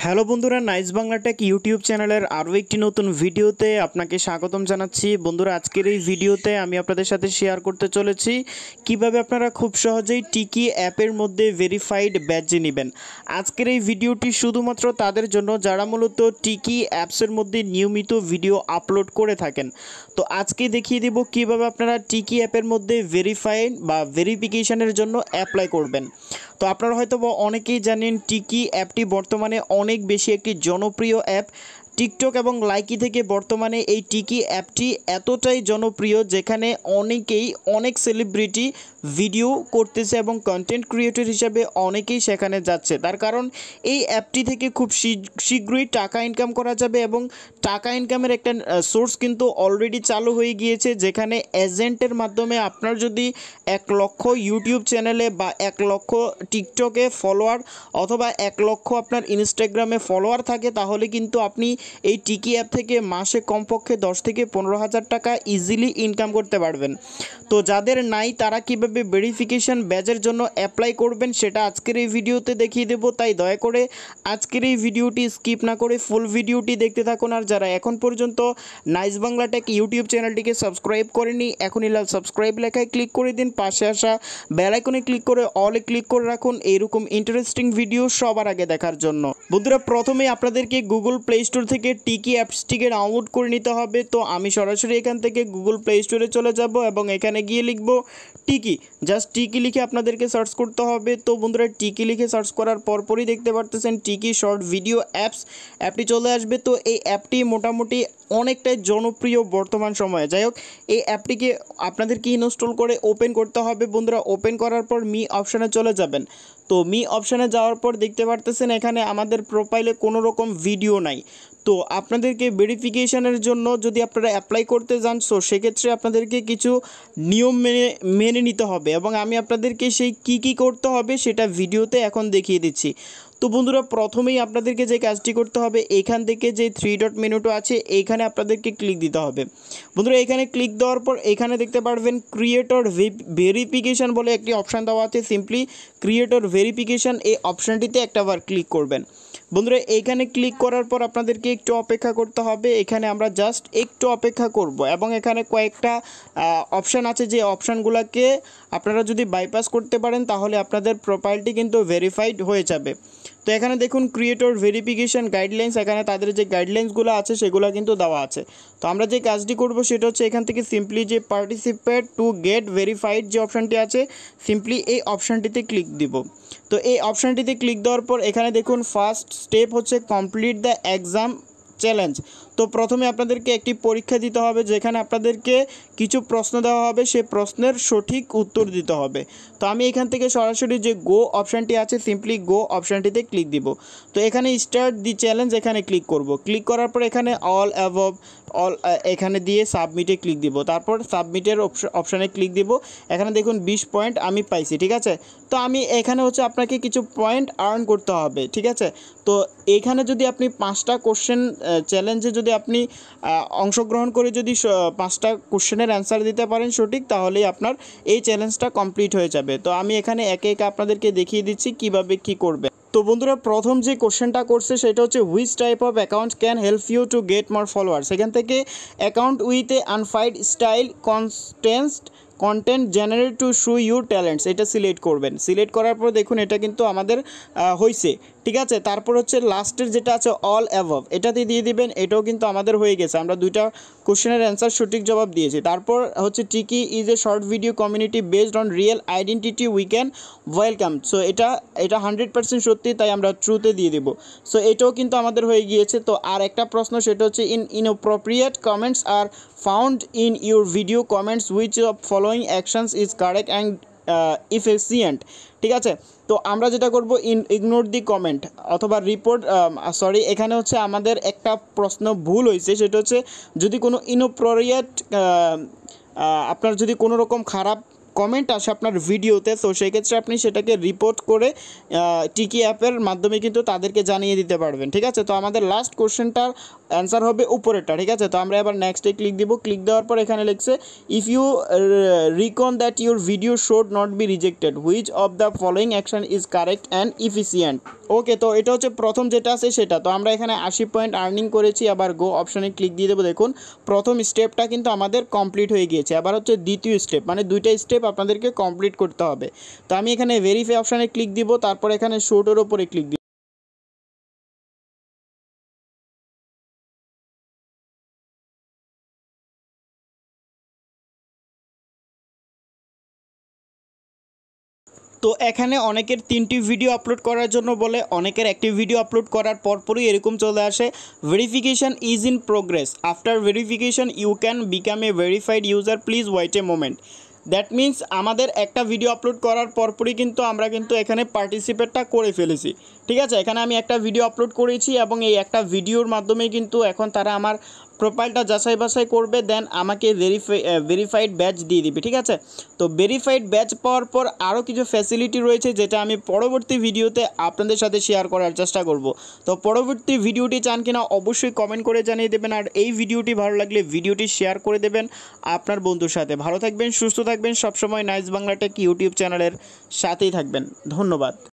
Hello বন্ধুরা, nice Bangla take YouTube চ্যানেলের আরও একটি নতুন ভিডিওতে আপনাকে স্বাগতম জানাচ্ছি। বন্ধুরা, আজকের এই ভিডিওতে আমি আপনাদের সাথে শেয়ার করতে চলেছি কিভাবে আপনারা খুব সহজেই টিকি অ্যাপের মধ্যে ভেরিফাইড ব্যাজ নেবেন। আজকের এই ভিডিওটি শুধুমাত্র তাদের জন্য যারা মূলত টিকি অ্যাপসের মধ্যে নিয়মিত ভিডিও আপলোড করে থাকেন। তো আজকে দেখিয়ে দেব কিভাবে আপনারা টিকি অ্যাপের মধ্যে ভেরিফাইড বা ভেরিফিকেশনের জন্য অ্যাপ্লাই করবেন। তো আপনারা হয়তো অনেকেই জানেন টিকি অ্যাপটি বর্তমানে অনেক বেশি একটি জনপ্রিয় অ্যাপ। টিকটক এবং লাইকি থেকে বর্তমানে এই টিকি অ্যাপটি এতটাই জনপ্রিয় যেখানে অনেকেই অনেক সেলিব্রিটি ভিডিও করতেছে এবং কন্টেন্ট ক্রিয়েটর হিসাবে অনেকেই সেখানে যাচ্ছে। তার কারণ এই অ্যাপটি থেকে খুব শীঘ্রই টাকা ইনকাম করা যাবে এবং টাকা ইনকামের একটা সোর্স কিন্তু অলরেডি চালু হয়ে গিয়েছে, যেখানে এজেন্টের মাধ্যমে আপনার যদি 1 লক্ষ ইউটিউব চ্যানেলে বা 1 লক্ষ টিকটকে ফলোয়ার অথবা 1 লক্ষ আপনার ইনস্টাগ্রামে ফলোয়ার থাকে, তাহলে কিন্তু আপনি এই টিকি অ্যাপ থেকে মাসে কমপক্ষে 10 থেকে 15,000 টাকা ইজিলি ইনকাম করতে পারবেন। তো যাদের নাই তারা কিভাবে ভেরিফিকেশন ব্যাজের জন্য অ্যাপ্লাই করবেন সেটা আজকের এই ভিডিওতে দেখিয়ে দেবো। তাই দয়া করে আজকের এই ভিডিওটি স্কিপ না করে ফুল ভিডিওটি দেখতে থাকুন। আর যারা এখন পর্যন্ত নাইস বাংলা টেক ইউটিউব চ্যানেলটিকে সাবস্ক্রাইব করেনি, এখনই লাল সাবস্ক্রাইব লেখায় ক্লিক করে দিন, পাশে আসা বেল আইকনে ক্লিক করে অলে ক্লিক করে রাখুন এইরকম ইন্টারেস্টিং ভিডিও সবার আগে দেখার জন্য। বন্ধুরা, প্রথমেই আপনাদেরকে গুগল প্লে স্টোর থেকে টিকি অ্যাপসটিকে ডাউনলোড করে নিতে হবে। তো আমি সরাসরি এখান থেকে গুগল প্লে স্টোরে চলে যাব এবং এখানে গিয়ে লিখব টিকি। জাস্ট টিকি লিখে আপনাদেরকে সার্চ করতে হবে। তো বন্ধুরা, টিকি লিখে সার্চ করার পরপরই দেখতে পারতেছেন টিকি শর্ট ভিডিও অ্যাপটি চলে আসবে। তো এই অ্যাপটি মোটামুটি অনেকটাই জনপ্রিয় বর্তমান সময়ে। যাই হোক, এই অ্যাপটিকে আপনাদেরকে ইনস্টল করে ওপেন করতে হবে। বন্ধুরা, ওপেন করার পর মি অপশানে চলে যাবেন। তো মি অপশানে যাওয়ার পর দেখতে পারতেছেন এখানে আমাদের প্রোফাইলে কোনো রকম ভিডিও নাই। তো আপনাদেরকে ভেরিফিকেশনের জন্য যদি আপনারা অ্যাপ্লাই করতে যান, সো সেক্ষেত্রে আপনাদেরকে কিছু নিয়ম মেনে নিতে হবে এবং আমি আপনাদেরকে সেই কী করতে হবে সেটা ভিডিওতে এখন দেখিয়ে দিচ্ছি। তো বন্ধুরা, প্রথমেই আপনাদেরকে যে কাজটি করতে হবে, এখান থেকে যে 3 ডট মেনুটা আছে এইখানে আপনাদেরকে ক্লিক দিতে হবে। বন্ধুরা, এখানে ক্লিক দেওয়ার পর এখানে দেখতে পারবেন ক্রিয়েটর ভেরিফিকেশান বলে একটি অপশান দেওয়া আছে। সিম্পলি ক্রিয়েটর ভেরিফিকেশান এই অপশানটিতে একটাবার ক্লিক করবেন। বন্ধুরা, এইখানে ক্লিক করার পর আপনাদেরকে একটু অপেক্ষা করতে হবে। এখানে আমরা জাস্ট একটু অপেক্ষা করব এবং এখানে কয়েকটা অপশান আছে, যে অপশানগুলোকে আপনারা যদি বাইপাস করতে পারেন তাহলে আপনাদের প্রোফাইলটি কিন্তু ভেরিফাইড হয়ে যাবে। তো এখানে দেখুন ক্রিয়েটর ভেরিফিকেশান গাইডলাইন্স, এখানে তাদের যে গাইডলাইন্সগুলো আছে সেগুলো কিন্তু দেওয়া আছে। তো আমরা যে কাজটি করব সেটা হচ্ছে এখান থেকে সিম্পলি যে পার্টিসিপেট টু গেট ভেরিফাইড যে অপশানটি আছে, সিম্পলি এই অপশানটিতে ক্লিক দিব। তো এই অপশানটিতে ক্লিক দেওয়ার পর এখানে দেখুন ফার্স্ট স্টেপ হচ্ছে কমপ্লিট দ্য এক্সাম চ্যালেঞ্জ। তো প্রথমে আপনাদেরকে একটি পরীক্ষা দিতে হবে, যেখানে আপনাদেরকে কিছু প্রশ্ন দেওয়া হবে, সেই প্রশ্নের সঠিক উত্তর দিতে হবে। তো আমি এখান থেকে সরাসরি যে গো অপশানটি আছে, সিম্পলি গো অপশানটিতে ক্লিক দিব। তো এখানে স্টার্ট দি চ্যালেঞ্জ এখানে ক্লিক করব। ক্লিক করার পর এখানে অল অ্যাবভ এখানে দিয়ে সাবমিটে ক্লিক দিব। তারপর সাবমিটের অপশানে ক্লিক দিব। এখানে দেখুন 20 পয়েন্ট আমি পাইছি, ঠিক আছে। তো আমি এখানে হচ্ছে আপনাকে কিছু পয়েন্ট আর্ন করতে হবে, ঠিক আছে। তো এইখানে যদি আপনি 5টা কোশ্চেন চ্যালেঞ্জে যদি আপনি অংশগ্রহণ করে যদি 5টা কোশ্চেনের অ্যান্সার দিতে পারেন সঠিক, তাহলেই আপনার এই চ্যালেঞ্জটা কমপ্লিট হয়ে যাবে। তো আমি এখানে একে একে আপনাদেরকে দেখিয়ে দিচ্ছি কিভাবে কি করবে। তো বন্ধুরা, প্রথম যে কোশ্চেনটা করছে সেটা হচ্ছে which type of account can help you to get more followers. সেখান থেকে account with a unified style content generate to show your talents, এটা সিলেক্ট করবেন। সিলেক্ট করার পর দেখুন এটা কিন্তু আমাদের হয়েছে, ঠিক আছে। তারপর হচ্ছে লাস্টের যেটা আছে অল অ্যাবভ, এটাতে দিয়ে দিবেন। এটাও কিন্তু আমাদের হয়ে গেছে, আমরা 2টা কোশ্চেনের অ্যান্সার সঠিক জবাব দিয়েছি। তারপর হচ্ছে টিকি is a short video community based on real identity we can welcome. So এটা 100% সত্যি, তাই আমরা ট্রুতে দিয়ে দেবো। সো এটাও কিন্তু আমাদের হয়ে গিয়েছে। তো আর একটা প্রশ্ন, সেটা হচ্ছে inappropriate comments are found in your video comments which of following actions is correct and efficient, ঠিক আছে। তো আমরা যেটা করব ইগনোর দি কমেন্ট অথবা রিপোর্ট এখানে হচ্ছে আমাদের একটা প্রশ্ন ভুল হয়েছে, সেটা হচ্ছে যদি কোনো ইনঅ্যাপ্রোপ্রিয়েট আপনার যদি কোনো রকম খারাপ কমেন্ট আসে আপনার ভিডিওতে, তো সেই ক্ষেত্রে আপনি সেটাকে রিপোর্ট করে টিকি অ্যাপের মাধ্যমে কিন্তু তাদেরকে জানিয়ে দিতে পারবেন। ঠিক আছে, তো আমাদের লাস্ট কোশ্চেনটার অ্যান্সার হবে উপরেরটা। ঠিক আছে, তো আমরা এবার নেক্সটে ক্লিক দিব। ক্লিক দেওয়ার পর এখানে লিখছে if you reckon that your video should not be rejected, which of the following action is correct and efficient. Okay, তো এটা হচ্ছে প্রথম যেটা আছে সেটা। তো আমরা এখানে 80 পয়েন্ট আর্নিং করেছি, আবার গো অপশানে ক্লিক দিয়ে দেবো। দেখুন প্রথম স্টেপটা কিন্তু আমাদের কমপ্লিট হয়ে গিয়েছে। আবার হচ্ছে দ্বিতীয় স্টেপ, মানে দুইটা স্টেপ আপনাদেরকে কমপ্লিট করতে হবে। তো আমি এখানে ভেরিফাই অপশানে ক্লিক দিব, তারপর এখানে শোটের ওপরে ক্লিক দিব। তো এখানে অনেকের 3টি ভিডিও আপলোড করার জন্য বলে, অনেকের একটি ভিডিও আপলোড করার পরপরই এরকম চলে আসে verification is in progress, after verification you can become a verified user, please wait a moment. That means আমাদের একটা ভিডিও আপলোড করার পরপরই কিন্তু আমরা কিন্তু এখানে পার্টিসিপেটটা করে ফেলেছি। ঠিক আছে, এখানে আমি একটা ভিডিও আপলোড করেছি এবং এই একটা ভিডিওর মাধ্যমে কিন্তু এখন তারা আমার প্রোফাইলটা যাচাই বাছাই করবে, দেন আমাকে ভেরিফাইড ব্যাচ দিয়ে দিবে। ঠিক আছে, তো ভেরিফাইড ব্যাচ পাওয়ার পর আরও কিছু ফ্যাসিলিটি রয়েছে যেটা আমি পরবর্তী ভিডিওতে আপনাদের সাথে শেয়ার করার চেষ্টা করব। তো পরবর্তী ভিডিওটি চান কিনা অবশ্যই কমেন্ট করে জানিয়ে দেবেন, আর এই ভিডিওটি ভালো লাগলে ভিডিওটি শেয়ার করে দেবেন আপনার বন্ধুর সাথে। ভালো থাকবেন, সুস্থ থাকবেন, সবসময় নাইস বাংলা টেক ইউটিউব চ্যানেলের সাথেই থাকবেন। ধন্যবাদ।